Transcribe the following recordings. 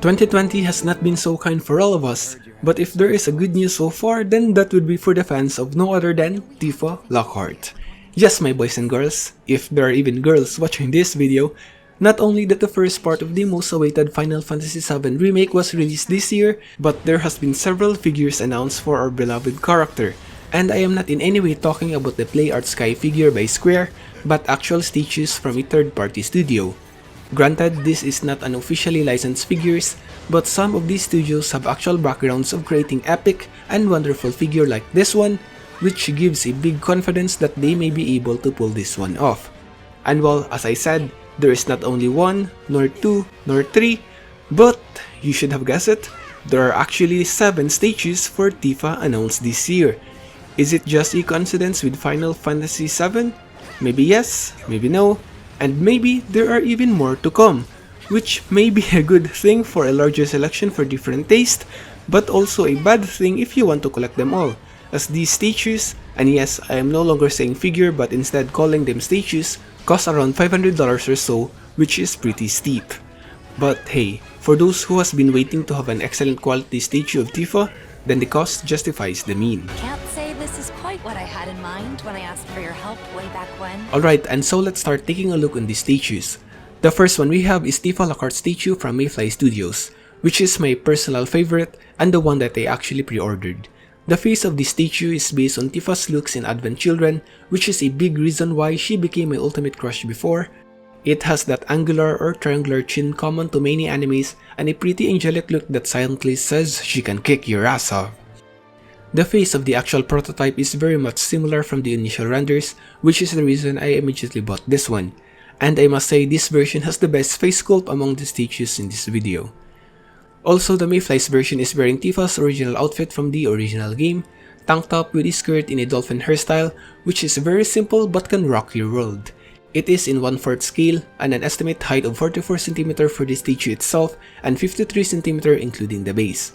2020 has not been so kind for all of us, but if there is a good news so far, then that would be for the fans of no other than Tifa Lockhart. Yes, my boys and girls, if there are even girls watching this video, not only that the first part of the most awaited Final Fantasy VII Remake was released this year, but there has been several figures announced for our beloved character. And I am not in any way talking about the Play Art Sky figure by Square, but actual statues from a third-party studio. Granted, this is not an officially licensed figures, but some of these studios have actual backgrounds of creating epic and wonderful figure like this one, which gives a big confidence that they may be able to pull this one off. And well, as I said, there is not only one, nor two, nor three, but you should have guessed it, there are actually 7 statues for Tifa announced this year. Is it just a coincidence with Final Fantasy VII? Maybe yes, maybe no, and maybe there are even more to come, which may be a good thing for a larger selection for different taste, but also a bad thing if you want to collect them all, as these statues, and yes, I am no longer saying figure but instead calling them statues, cost around $500 or so, which is pretty steep. But hey, for those who has been waiting to have an excellent quality statue of Tifa, then the cost justifies the mean. Can't say this is quite what I had in mind when I asked for your help way back when. Alright, and so let's start taking a look on these statues. The first one we have is Tifa Lockhart Statue from Mayflies Studios, which is my personal favorite and the one that I actually pre-ordered. The face of this statue is based on Tifa's looks in Advent Children, which is a big reason why she became my ultimate crush before. It has that angular or triangular chin common to many animes and a pretty angelic look that silently says she can kick your ass off. The face of the actual prototype is very much similar from the initial renders, which is the reason I immediately bought this one. And I must say this version has the best face sculpt among the statues in this video. Also, the Mayflies version is wearing Tifa's original outfit from the original game, tank top with a skirt in a dolphin hairstyle, which is very simple but can rock your world. It is in 1/4 scale and an estimate height of 44 cm for the statue itself and 53 cm including the base.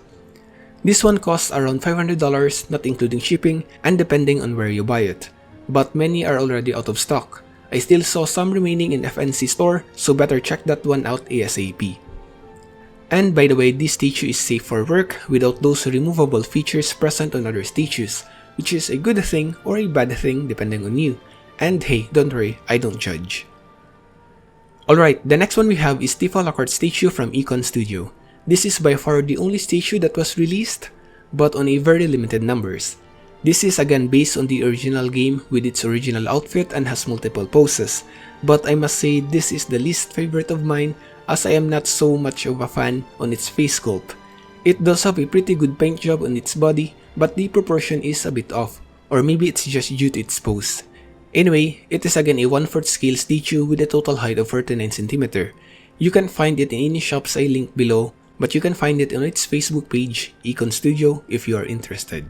This one costs around $500 not including shipping and depending on where you buy it, but many are already out of stock. I still saw some remaining in FNC store, so better check that one out ASAP. And by the way, this statue is safe for work without those removable features present on other statues, which is a good thing or a bad thing depending on you. And hey, don't worry, I don't judge. Alright, the next one we have is Tifa Lockhart Statue from EKON Studio. This is by far the only statue that was released, but on a very limited numbers. This is again based on the original game with its original outfit and has multiple poses, but I must say this is the least favorite of mine as I am not so much of a fan on its face sculpt. It does have a pretty good paint job on its body, but the proportion is a bit off, or maybe it's just due to its pose. Anyway, it is again a 1/4 scale statue with a total height of 49 cm. You can find it in any shops I link below, but you can find it on its Facebook page, EKON Studio, if you are interested.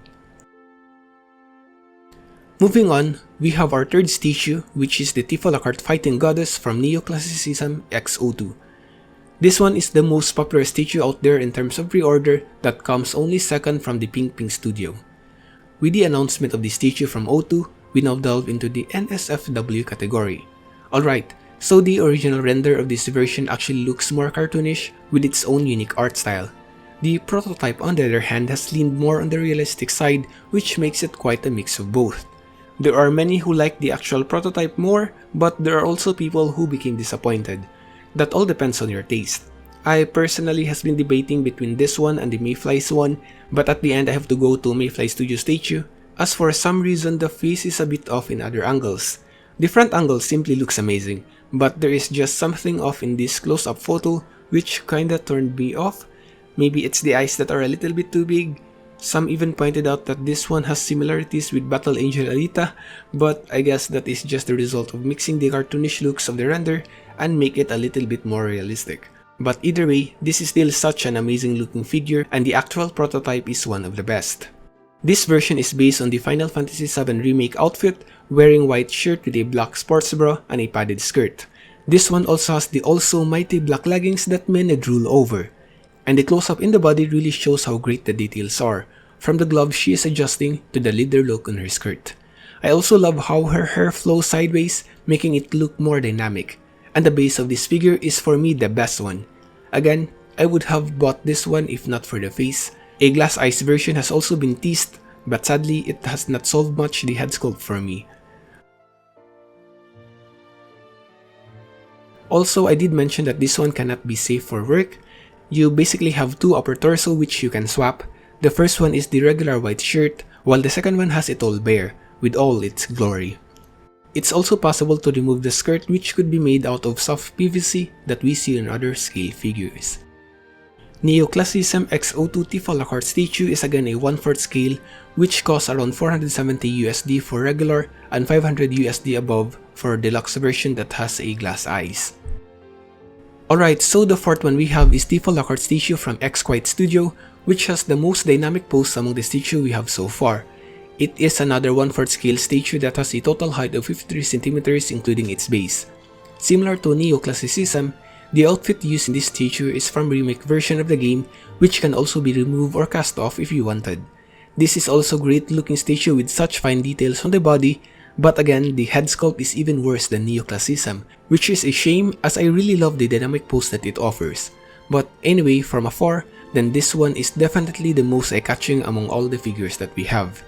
Moving on, we have our third statue, which is the Tifa Lockhart Fighting Goddess from Neoclassicism X O2. This one is the most popular statue out there in terms of pre-order that comes only second from the Pink Studio. With the announcement of the statue from O2, we now delve into the NSFW category. Alright, so the original render of this version actually looks more cartoonish with its own unique art style. The prototype on the other hand has leaned more on the realistic side, which makes it quite a mix of both. There are many who like the actual prototype more, but there are also people who became disappointed. That all depends on your taste. I personally has been debating between this one and the Mayflies one, but at the end I have to go to Mayflies Studio statue, as for some reason the face is a bit off in other angles. The front angle simply looks amazing, but there is just something off in this close-up photo which kinda turned me off. Maybe it's the eyes that are a little bit too big. Some even pointed out that this one has similarities with Battle Angel Alita, but I guess that is just the result of mixing the cartoonish looks of the render and make it a little bit more realistic. But either way, this is still such an amazing looking figure and the actual prototype is one of the best. This version is based on the Final Fantasy VII Remake outfit, wearing white shirt with a black sports bra and a padded skirt. This one also has the also mighty black leggings that many drool over. And the close-up in the body really shows how great the details are, from the glove she is adjusting to the leather look on her skirt. I also love how her hair flows sideways, making it look more dynamic. And the base of this figure is for me the best one. Again, I would have bought this one if not for the face. A glass ice version has also been teased, but sadly it has not solved much the head sculpt for me. Also, I did mention that this one cannot be safe for work. You basically have two upper torso which you can swap. The first one is the regular white shirt, while the second one has it all bare, with all its glory. It's also possible to remove the skirt, which could be made out of soft PVC that we see in other scale figures. Neoclassicism X O2 Tifa Lockhart Statue is again a 1/4 scale, which costs around 470 USD for regular and 500 USD above for deluxe version that has a glass eyes. Alright, so the fourth one we have is Tifa Lockhart Statue from Exquisite Studio, which has the most dynamic pose among the statue we have so far. It is another 1/4 scale statue that has a total height of 53 cm including its base. Similar to Neoclassicism, the outfit used in this statue is from remake version of the game, which can also be removed or cast off if you wanted. This is also great looking statue with such fine details on the body, but again, the head sculpt is even worse than Neoclassicism, which is a shame as I really love the dynamic pose that it offers. But anyway, from afar, then this one is definitely the most eye-catching among all the figures that we have.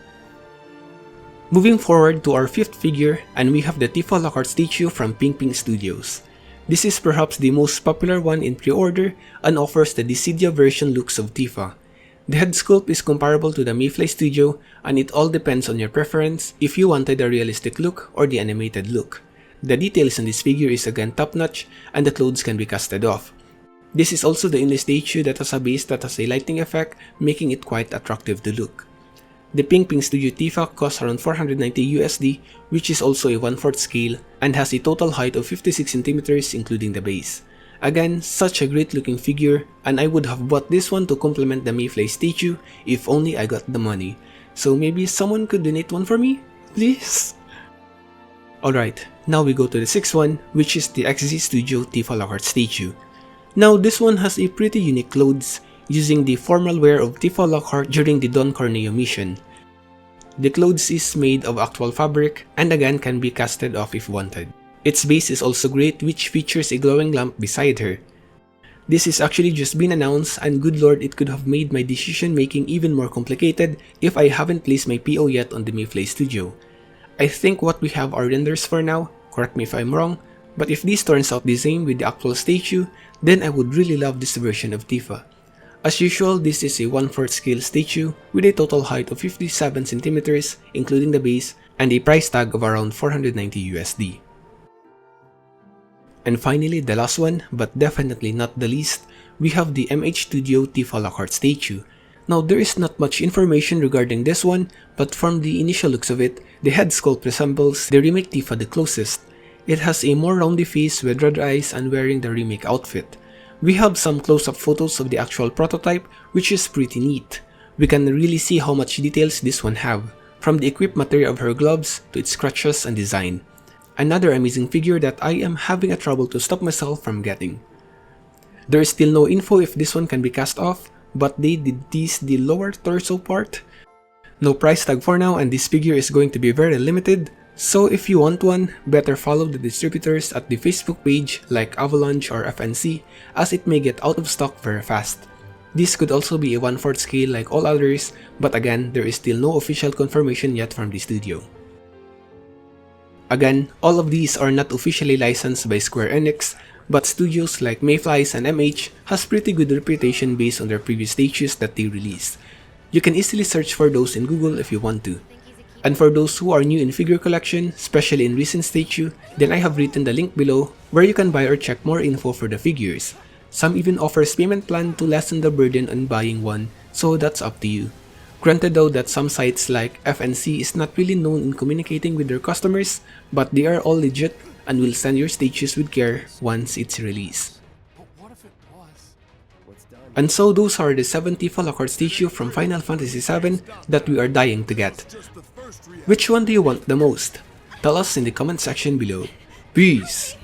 Moving forward to our fifth figure, and we have the Tifa Lockhart Statue from Pink Studios. This is perhaps the most popular one in pre-order and offers the Dissidia version looks of Tifa. The head sculpt is comparable to the Mayflies studio, and it all depends on your preference if you wanted a realistic look or the animated look. The details in this figure is again top-notch, and the clothes can be casted off. This is also the only statue that has a base that has a lighting effect, making it quite attractive to look. The Pink Studio Tifa costs around 490 USD, which is also a 1/4 scale and has a total height of 56 cm including the base. Again, such a great looking figure, and I would have bought this one to complement the Mayflies statue if only I got the money. So maybe someone could donate one for me? Please? Alright, now we go to the sixth one, which is the Exquisite Studio Tifa Lockhart Statue. Now this one has a pretty unique clothes, using the formal wear of Tifa Lockhart during the Don Corneo mission. The clothes is made of actual fabric and again can be casted off if wanted. Its base is also great, which features a glowing lamp beside her. This is actually just been announced, and good lord, it could have made my decision making even more complicated if I haven't placed my PO yet on the Mayflies studio. I think what we have are renders for now, correct me if I'm wrong, but if this turns out the same with the actual statue, then I would really love this version of Tifa. As usual, this is a 1/4 scale statue with a total height of 57 cm including the base and a price tag of around 490 USD. And finally, the last one, but definitely not the least, we have the MH Studio Tifa Lockhart Statue. Now there is not much information regarding this one, but from the initial looks of it, the head sculpt resembles the remake Tifa the closest. It has a more roundy face with red eyes and wearing the remake outfit. We have some close-up photos of the actual prototype, which is pretty neat. We can really see how much details this one have, from the equipped material of her gloves to its scratches and design. Another amazing figure that I am having a trouble to stop myself from getting. There is still no info if this one can be cast off, but they did tease the lower torso part. No price tag for now, and this figure is going to be very limited, so if you want one, better follow the distributors at the Facebook page like Avalanche or FNC, as it may get out of stock very fast. This could also be a 1/4 scale like all others, but again, there is still no official confirmation yet from the studio. Again, all of these are not officially licensed by Square Enix, but studios like Mayflies and MH has pretty good reputation based on their previous statues that they released. You can easily search for those in Google if you want to. And for those who are new in figure collection, especially in recent statue, then I have written the link below where you can buy or check more info for the figures. Some even offers payment plan to lessen the burden on buying one, so that's up to you. Granted though that some sites like FNC is not really known in communicating with their customers, but they are all legit and will send your statues with care once it's released. And so those are the 7 Tifa Lockhart statue from Final Fantasy VII that we are dying to get. Which one do you want the most? Tell us in the comment section below. Peace!